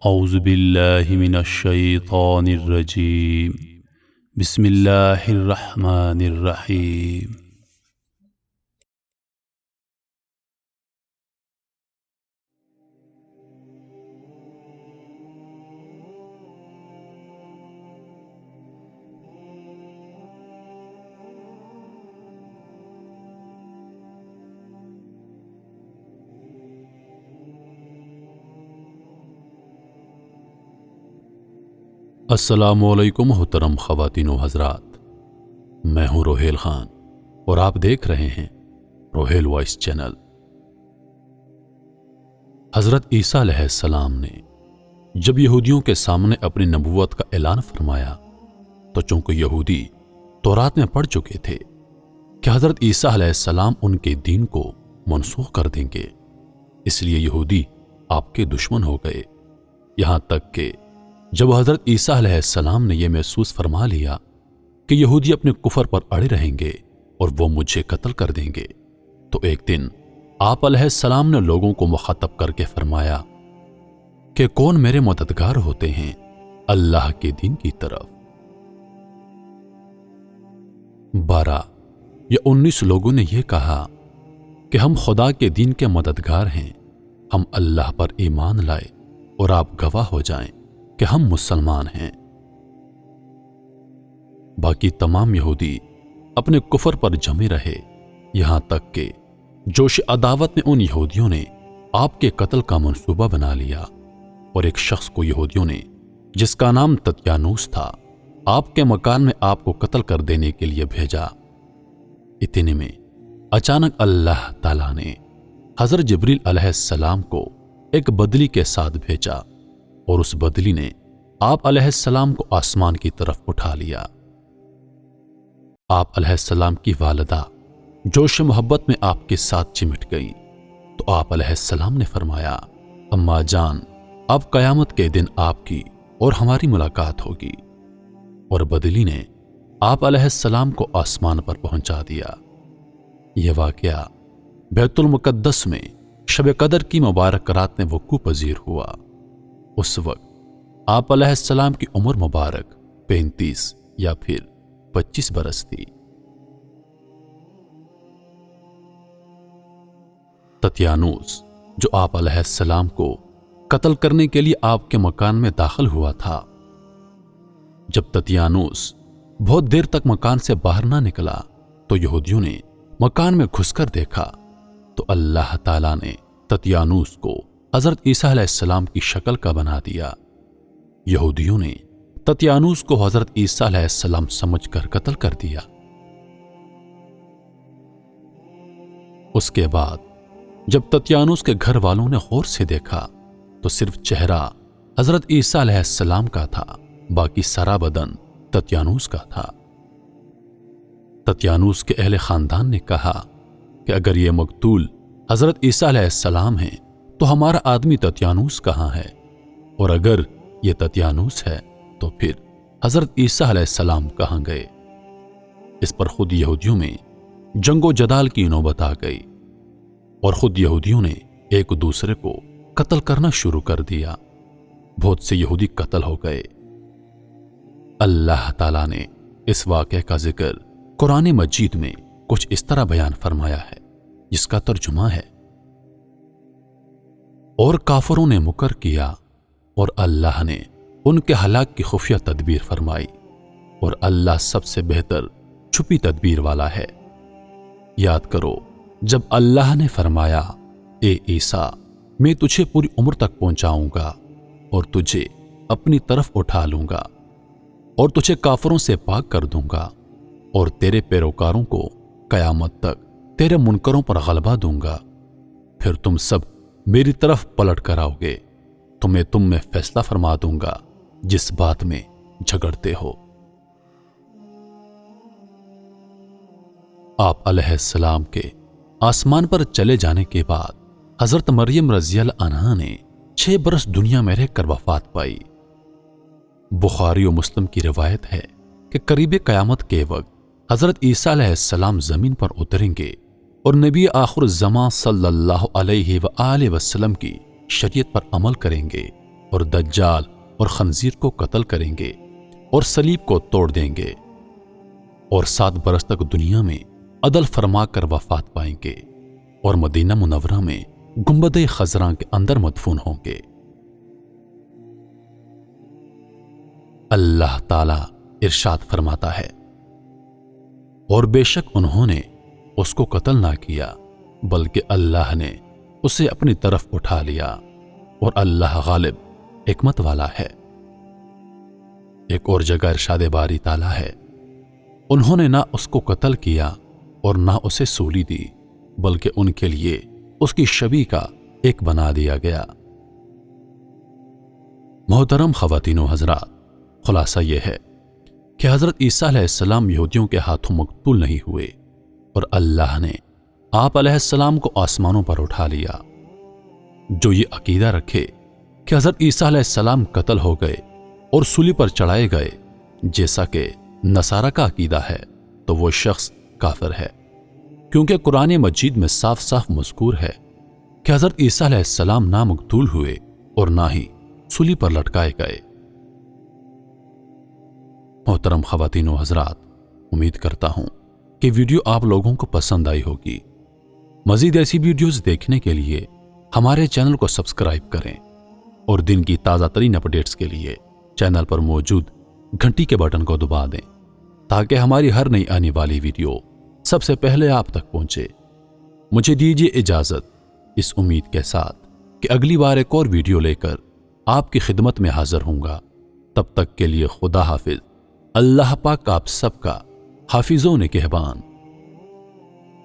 اعوذ باللہ من الشیطان الرجیم بسم اللہ الرحمن الرحیم۔ السلام علیکم محترم خواتین و حضرات، میں ہوں روہیل خان اور آپ دیکھ رہے ہیں روہیل وائس چینل۔ حضرت عیسیٰ علیہ السلام نے جب یہودیوں کے سامنے اپنی نبوت کا اعلان فرمایا تو چونکہ یہودی تورات میں پڑھ چکے تھے کہ حضرت عیسیٰ علیہ السلام ان کے دین کو منسوخ کر دیں گے، اس لیے یہودی آپ کے دشمن ہو گئے، یہاں تک کہ جب حضرت عیسیٰ علیہ السلام نے یہ محسوس فرما لیا کہ یہودی اپنے کفر پر اڑے رہیں گے اور وہ مجھے قتل کر دیں گے، تو ایک دن آپ علیہ السلام نے لوگوں کو مخاطب کر کے فرمایا کہ کون میرے مددگار ہوتے ہیں اللہ کے دین کی طرف۔ 12 یا 19 لوگوں نے یہ کہا کہ ہم خدا کے دین کے مددگار ہیں، ہم اللہ پر ایمان لائے اور آپ گواہ ہو جائیں کہ ہم مسلمان ہیں۔ باقی تمام یہودی اپنے کفر پر جمے رہے، یہاں تک کہ جوش عداوت میں ان یہودیوں نے آپ کے قتل کا منصوبہ بنا لیا اور ایک شخص کو یہودیوں نے جس کا نام تطیانوس تھا آپ کے مکان میں آپ کو قتل کر دینے کے لیے بھیجا۔ اتنے میں اچانک اللہ تعالیٰ نے حضرت جبریل علیہ السلام کو ایک بدلی کے ساتھ بھیجا اور اس بدلی نے آپ علیہ السلام کو آسمان کی طرف اٹھا لیا۔ آپ علیہ السلام کی والدہ جوش محبت میں آپ کے ساتھ چمٹ گئی تو آپ علیہ السلام نے فرمایا، اماں جان، اب قیامت کے دن آپ کی اور ہماری ملاقات ہوگی، اور بدلی نے آپ علیہ السلام کو آسمان پر پہنچا دیا۔ یہ واقعہ بیت المقدس میں شب قدر کی مبارک رات میں وقوع پذیر ہوا۔ اس وقت آپ علیہ السلام کی عمر مبارک 35 یا پھر 25 برس تھی۔ تطیانوس جو آپ علیہ السلام کو قتل کرنے کے لیے آپ کے مکان میں داخل ہوا تھا، جب تطیانوس بہت دیر تک مکان سے باہر نہ نکلا تو یہودیوں نے مکان میں گھس کر دیکھا تو اللہ تعالیٰ نے تطیانوس کو حضرت عیسیٰ علیہ السلام کی شکل کا بنا دیا۔ یہودیوں نے تطیانوس کو حضرت عیسیٰ علیہ السلام سمجھ کر قتل کر دیا۔ اس کے بعد جب تطیانوس کے گھر والوں نے غور سے دیکھا تو صرف چہرہ حضرت عیسیٰ علیہ السلام کا تھا، باقی سارا بدن تطیانوس کا تھا۔ تطیانوس کے اہل خاندان نے کہا کہ اگر یہ مقتول حضرت عیسیٰ علیہ السلام ہیں تو ہمارا آدمی تطیانوس کہاں ہے، اور اگر یہ تطیانوس ہے تو پھر حضرت عیسیٰ علیہ السلام کہاں گئے۔ اس پر خود یہودیوں میں جنگ و جدال کی نوبت آ گئی اور خود یہودیوں نے ایک دوسرے کو قتل کرنا شروع کر دیا۔ بہت سے یہودی قتل ہو گئے۔ اللہ تعالیٰ نے اس واقعے کا ذکر قرآن مجید میں کچھ اس طرح بیان فرمایا ہے، جس کا ترجمہ ہے، اور کافروں نے مکر کیا اور اللہ نے ان کے ہلاک کی خفیہ تدبیر فرمائی، اور اللہ سب سے بہتر چھپی تدبیر والا ہے۔ یاد کرو جب اللہ نے فرمایا، اے عیسیٰ، میں تجھے پوری عمر تک پہنچاؤں گا اور تجھے اپنی طرف اٹھا لوں گا اور تجھے کافروں سے پاک کر دوں گا اور تیرے پیروکاروں کو قیامت تک تیرے منکروں پر غلبہ دوں گا، پھر تم سب میری طرف پلٹ کر آؤ گے تو میں تم میں فیصلہ فرما دوں گا جس بات میں جھگڑتے ہو۔ آپ علیہ السلام کے آسمان پر چلے جانے کے بعد حضرت مریم رضی اللہ عنہا نے 6 برس دنیا میں رہ کر وفات پائی۔ بخاری و مسلم کی روایت ہے کہ قریب قیامت کے وقت حضرت عیسیٰ علیہ السلام زمین پر اتریں گے اور نبی آخر الزمان صلی اللہ علیہ وآلہ وسلم کی شریعت پر عمل کریں گے اور دجال اور خنزیر کو قتل کریں گے اور صلیب کو توڑ دیں گے اور 7 برس تک دنیا میں عدل فرما کر وفات پائیں گے اور مدینہ منورہ میں گنبد خضراء کے اندر مدفون ہوں گے۔ اللہ تعالی ارشاد فرماتا ہے، اور بے شک انہوں نے اس کو قتل نہ کیا بلکہ اللہ نے اسے اپنی طرف اٹھا لیا اور اللہ غالب حکمت والا ہے۔ ایک اور جگہ ارشاد باری تعالی ہے، انہوں نے نہ اس کو قتل کیا اور نہ اسے سولی دی بلکہ ان کے لیے اس کی شبیہ کا ایک بنا دیا گیا۔ محترم خواتین و حضرات، خلاصہ یہ ہے کہ حضرت عیسیٰ علیہ السلام یہودیوں کے ہاتھوں مقتول نہیں ہوئے اور اللہ نے آپ علیہ السلام کو آسمانوں پر اٹھا لیا۔ جو یہ عقیدہ رکھے کہ حضرت عیسیٰ علیہ السلام قتل ہو گئے اور سولی پر چڑھائے گئے جیسا کہ نصارہ کا عقیدہ ہے تو وہ شخص کافر ہے، کیونکہ قرآن مجید میں صاف صاف مذکور ہے کہ حضرت عیسیٰ علیہ السلام نہ مقتول ہوئے اور نہ ہی سولی پر لٹکائے گئے۔ محترم خواتین و حضرات، امید کرتا ہوں کہ ویڈیو آپ لوگوں کو پسند آئی ہوگی۔ مزید ایسی ویڈیوز دیکھنے کے لیے ہمارے چینل کو سبسکرائب کریں اور دن کی تازہ ترین اپڈیٹس کے لیے چینل پر موجود گھنٹی کے بٹن کو دبا دیں تاکہ ہماری ہر نئی آنے والی ویڈیو سب سے پہلے آپ تک پہنچے۔ مجھے دیجیے اجازت اس امید کے ساتھ کہ اگلی بار ایک اور ویڈیو لے کر آپ کی خدمت میں حاضر ہوں گا۔ تب تک کے لیے خدا حافظ۔ اللہ پاک آپ سب کا حافظ و نگہبان۔